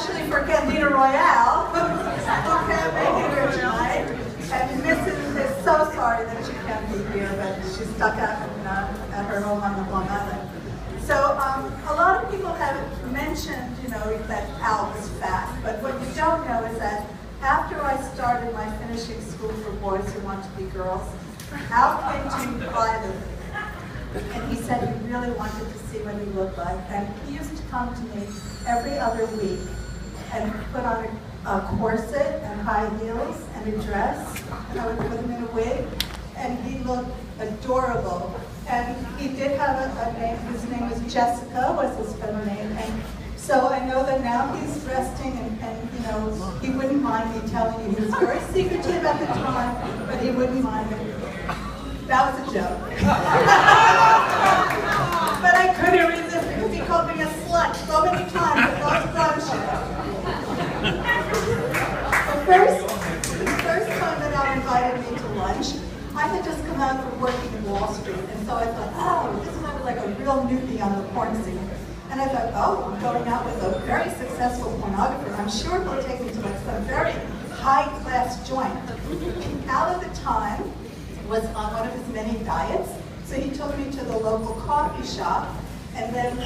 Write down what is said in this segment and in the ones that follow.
especially for Candida Royale, who can't make it here tonight. And Mrs. is so sorry that she can't be here, but she's stuck at her home on the Long Island. So a lot of people have mentioned, that Al was fat, but what you don't know is that after I started my finishing school for boys who want to be girls, Al came to me privately, and he said he really wanted to see what he looked like. And he used to come to me every other week and put on a corset and high heels and a dress, and I would put him in a wig, and he looked adorable. And he did have a name, his name was Jessica, was his phone name. And so I know that now he's resting, and he wouldn't mind me telling you. He was very secretive at the time, but he wouldn't mind it. That was a joke. But I couldn't resist because he called me a slut so many times at those functions. The first time that Al invited me to lunch, I had just come out from working in Wall Street, and so I thought, oh, this is like a real newbie on the porn scene. And I thought, oh, I'm going out with a very successful pornographer. I'm sure he'll take me to like some very high-class joint. Al at the time was on one of his many diets, so he took me to the local coffee shop, and then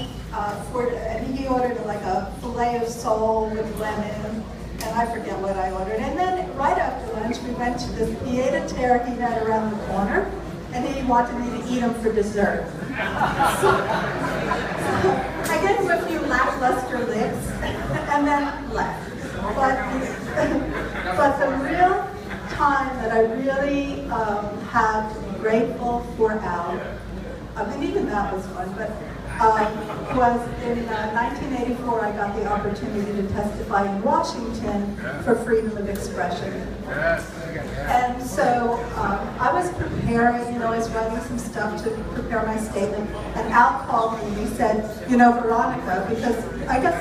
he ordered like a filet of sole with lemon, and I forget what I ordered. And then right after lunch, we went to this pied-à-terre he had around the corner, and he wanted me to eat them for dessert. So I gave him a few lackluster licks, and then left. But the real time that I really have to be grateful for Al, and even that was fun, but was in 1984, I got the opportunity to testify in Washington for freedom of expression. And so I was preparing, I was writing some stuff to prepare my statement, and Al called me and he said, Veronica, because I guess,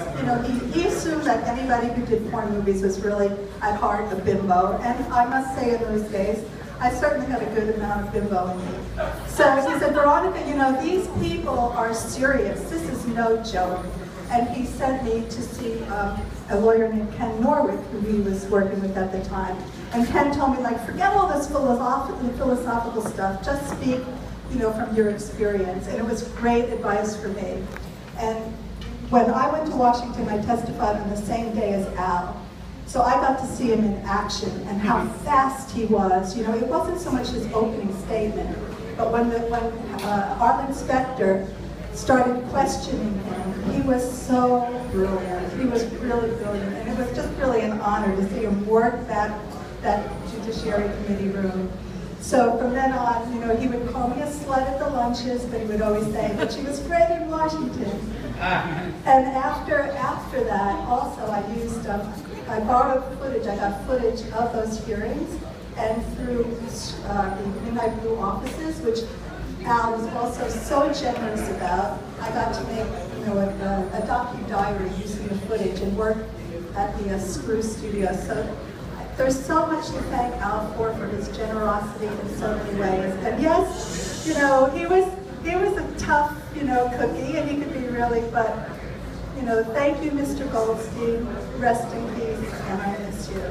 he assumed that anybody who did porn movies was really, at heart, a bimbo, and I must say in those days, I certainly had a good amount of bimbo in me. So he said, Veronica, these people are serious. This is no joke. And he sent me to see a lawyer named Ken Norwick, who he was working with at the time. And Ken told me, forget all this philosophical stuff. Just speak, from your experience. And it was great advice for me. And when I went to Washington, I testified on the same day as Al. So I got to see him in action and how fast he was. It wasn't so much his opening statement, but when our inspector started questioning him, he was so brilliant. He was really brilliant, and it was just really an honor to see him work that Judiciary Committee room. So from then on, he would call me a slut at the lunches, but he would always say, but she was great in Washington. And after that, also I borrowed footage, I got footage of those hearings, and through the Midnight Blue offices, which Al was also so generous about, I got to make a docu-diary using the footage and work at the Screw Studio. So there's so much to thank Al for his generosity in so many ways. And yes, he was a tough, cookie, and he could be really, but thank you, Mr. Goldstein. Rest in peace, and I miss you.